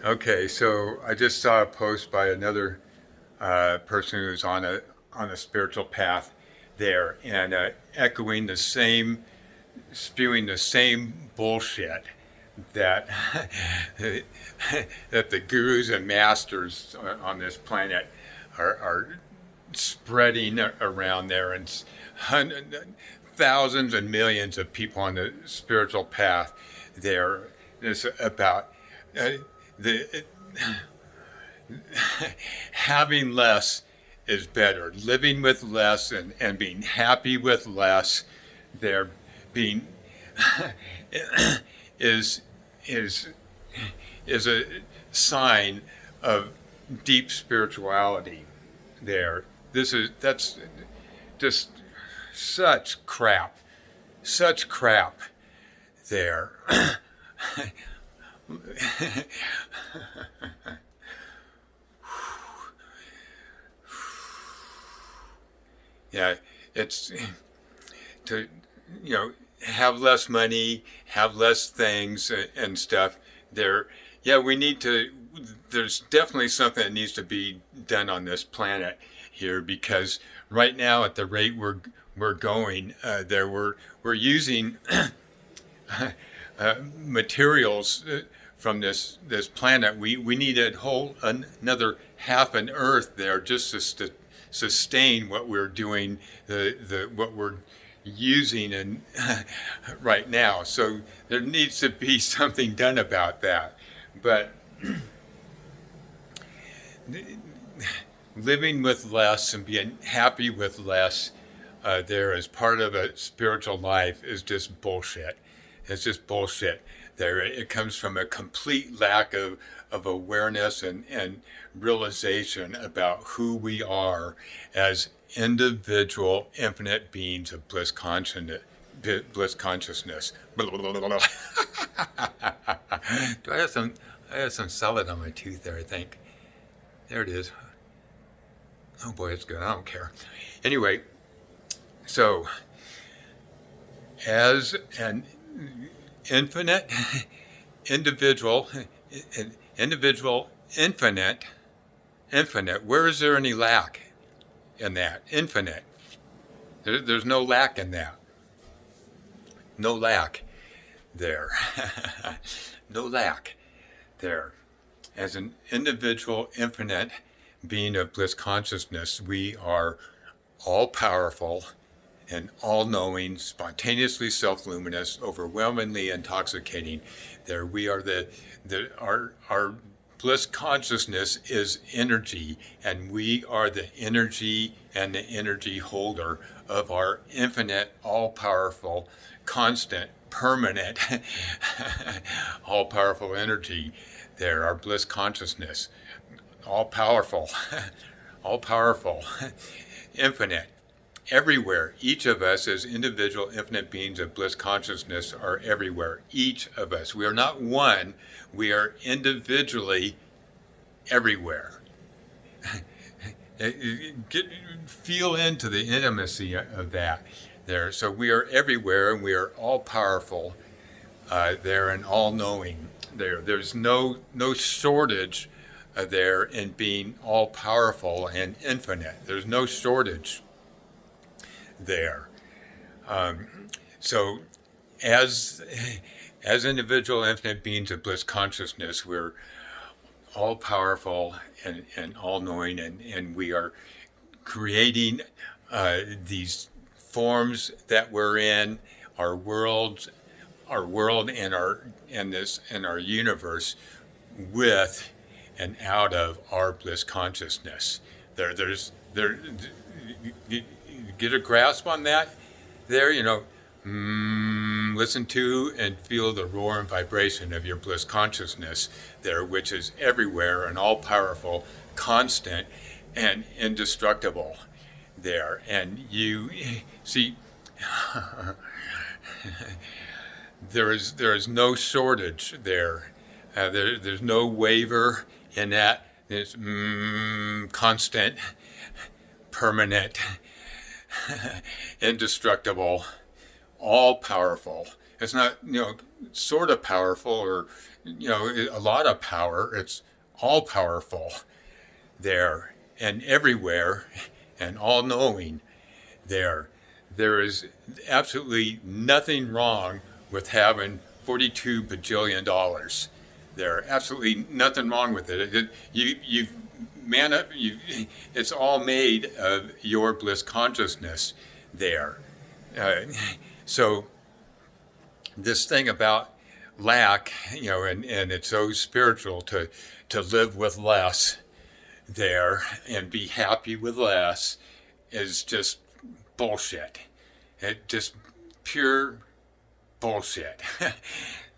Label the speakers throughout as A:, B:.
A: Okay, so I just saw a post by another person who's on a spiritual path there, and echoing the same, spewing the same bullshit that that the gurus and masters on this planet are spreading around there, and thousands and millions of people on the spiritual path there is about uh, the having less is better. Living with less and being happy with less, there being is is is a sign of deep spirituality. There, that's just such crap. There. Yeah, it's to have less money, have less things and stuff. There, yeah, we need to. There's definitely something that needs to be done on this planet here, because right now at the rate we're going, we're using materials from this planet. We need a whole another half an Earth there just to sustain what we're doing, the what we're using and right now. So there needs to be something done about that. But living with less and being happy with less there as part of a spiritual life is just bullshit. It's just bullshit. There, it comes from a complete lack of awareness and realization about who we are as individual infinite beings of bliss consciousness. Do I have some salad on my tooth there, I think. There it is. Oh boy, it's good. I don't care. Anyway, so as an infinite individual, infinite, where is there any lack in that? Infinite. There's no lack in that. No lack there. No lack there. As an individual, infinite being of bliss consciousness, we are all powerful and all-knowing, spontaneously self-luminous, overwhelmingly intoxicating. There, we are our bliss consciousness is energy, and we are the energy and the energy holder of our infinite, all-powerful, constant, permanent, all-powerful energy. There, our bliss consciousness, all-powerful, all-powerful, infinite. Everywhere. Each of us as individual infinite beings of bliss consciousness are everywhere. Each of us. We are not one. We are individually everywhere. Feel into the intimacy of that there. So we are everywhere, and we are all powerful there, and all knowing there. There's no shortage there in being all powerful and infinite. There's no shortage there. So as individual infinite beings of bliss consciousness, we're all powerful and all knowing, and we are creating these forms that we're in, our world and our universe with and out of our bliss consciousness. There get a grasp on that there, listen to and feel the roar and vibration of your bliss consciousness there, which is everywhere and all powerful, constant and indestructible there. And you see, there is no shortage there. There's no waver in that. It's constant, permanent, indestructible, all powerful. It's not, sort of powerful or a lot of power. It's all powerful there and everywhere and all knowing there. There is absolutely nothing wrong with having $42 bajillion. There, absolutely nothing wrong with it. It's all made of your bliss consciousness there. So this thing about lack, and it's so spiritual to live with less there and be happy with less is just bullshit. It just pure bullshit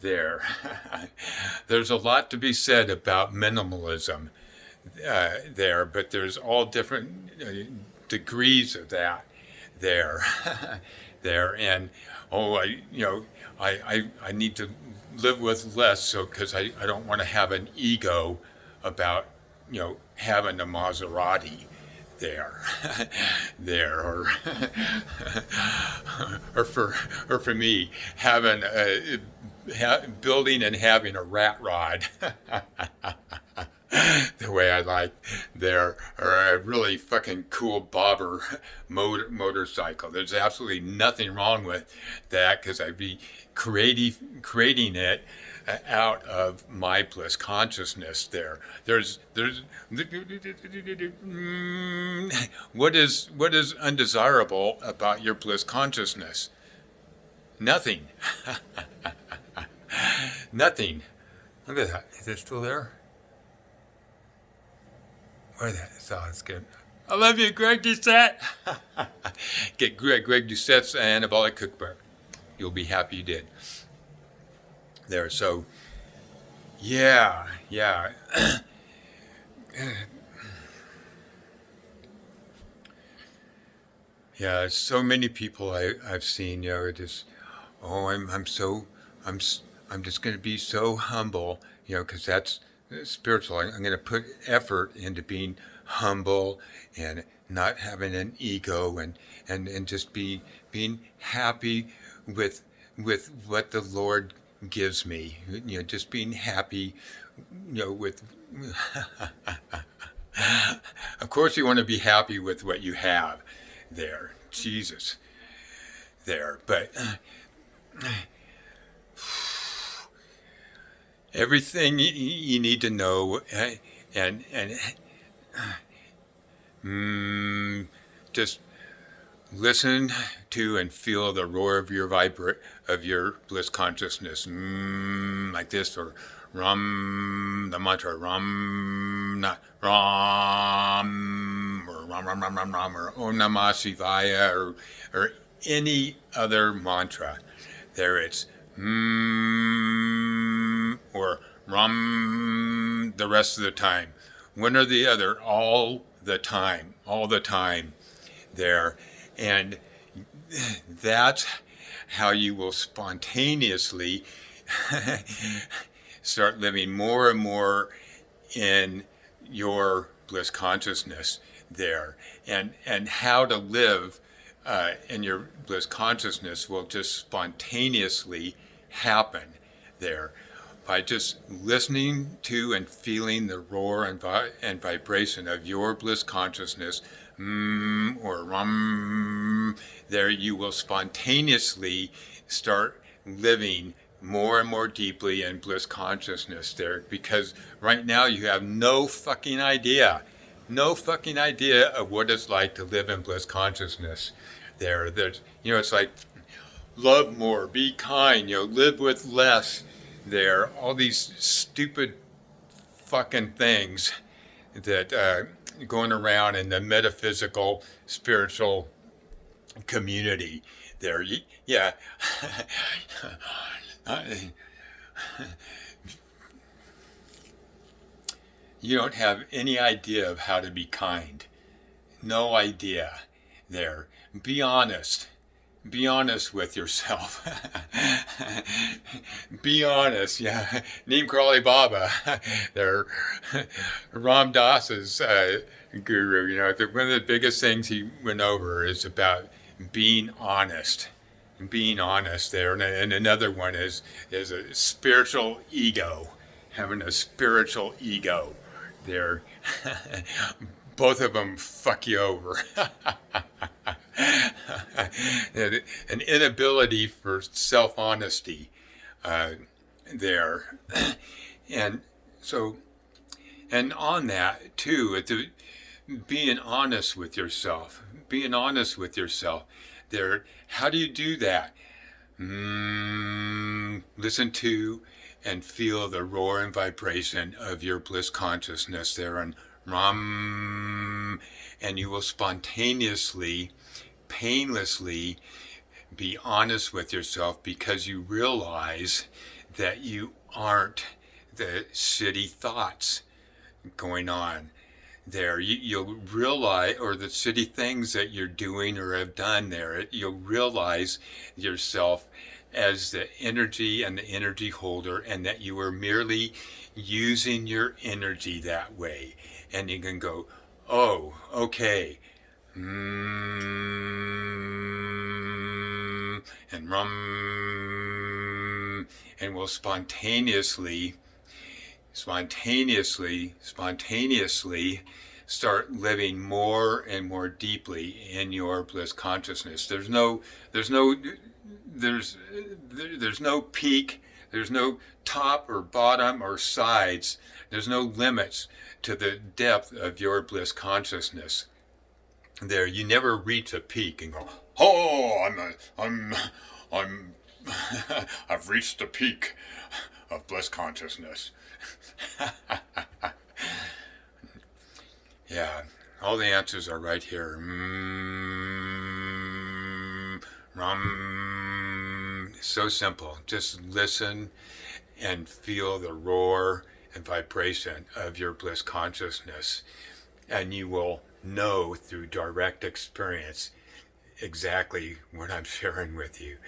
A: there. There's a lot to be said about minimalism there, but there's all different degrees of that there. There, and I need to live with less, so because I don't want to have an ego about having a Maserati there or for me having building and having a rat rod the way I like there, or a really fucking cool bobber motorcycle. There's absolutely nothing wrong with that, because I'd be creating it out of my bliss consciousness there. There's what is undesirable about your bliss consciousness? Nothing. Nothing. Look at that. Is it still there? Where that? It's good. I love you, Greg Doucette. Get Greg Doucette's Anabolic Cookbook. You'll be happy you did. There, so, yeah. Yeah, so many people I've seen, just, I'm just going to be so humble, because that's spiritual. I'm going to put effort into being humble and not having an ego and just being happy with what the Lord gives me. Just being happy, with. Of course, you want to be happy with what you have there, Jesus, there, but. Everything you need to know, and just listen to and feel the roar of your bliss consciousness, like this, or rum, the mantra rum, not rum, or rum, or Om Namah Shivaya, or any other mantra. There, it's or rum the rest of the time. One or the other, all the time there. And that's how you will spontaneously start living more and more in your bliss consciousness there. And how to live in your bliss consciousness will just spontaneously happen there by just listening to and feeling the roar and vibration of your bliss consciousness, or rum. There, you will spontaneously start living more and more deeply in bliss consciousness there, because right now you have no fucking idea of what it's like to live in bliss consciousness there. There's, it's like, love more, be kind, live with less there. All these stupid fucking things that going around in the metaphysical, spiritual community there. Yeah. You don't have any idea of how to be kind. No idea there. Be honest. Be honest with yourself. Be honest, yeah. Neem Karoli Baba, they're Ram Dass's guru. One of the biggest things he went over is about being honest being honest there. And another one is a spiritual ego, having a spiritual ego there. Both of them fuck you over. An inability for self-honesty there. And so, and on that too, being honest with yourself, there. How do you do that? Listen to and feel the roar and vibration of your bliss consciousness there, and Ram, and you will spontaneously, painlessly be honest with yourself, because you realize that you aren't the shitty thoughts going on there. You'll realize, or the shitty things that you're doing or have done there, you'll realize yourself as the energy and the energy holder, and that you are merely using your energy that way. And you can go, oh, okay, and rum, and will spontaneously start living more and more deeply in your bliss consciousness. There's no peak, there's no top or bottom or sides. There's no limits to the depth of your bliss consciousness. There, you never reach a peak and go, oh, I've reached the peak of bliss consciousness. Yeah, all the answers are right here. So simple. Just listen and feel the roar and vibration of your bliss consciousness, and you will know through direct experience exactly what I'm sharing with you.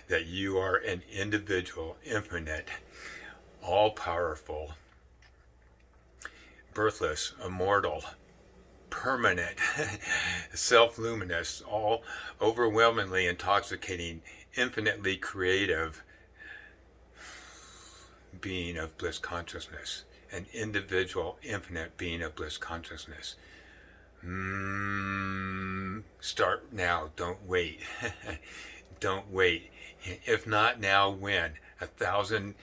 A: That you are an individual, infinite, all-powerful, birthless, immortal, permanent, self-luminous, all overwhelmingly intoxicating, infinitely creative being of bliss consciousness, an individual, infinite being of bliss consciousness. Start now. Don't wait. Don't wait. If not now, when? 1,000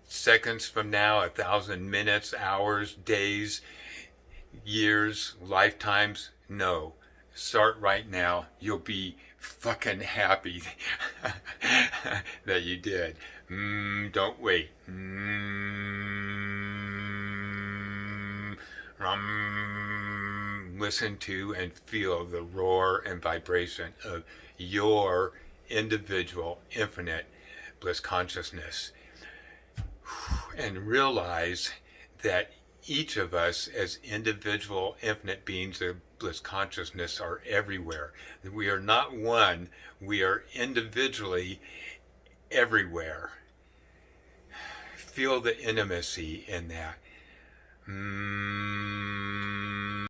A: seconds from now, 1,000 minutes, hours, days, years, lifetimes? No. Start right now. You'll be fucking happy that you did. Don't wait. Listen to and feel the roar and vibration of your individual, infinite bliss consciousness. And realize that each of us as individual, infinite beings of bliss consciousness are everywhere. We are not one, we are individually everywhere. Feel the intimacy in that.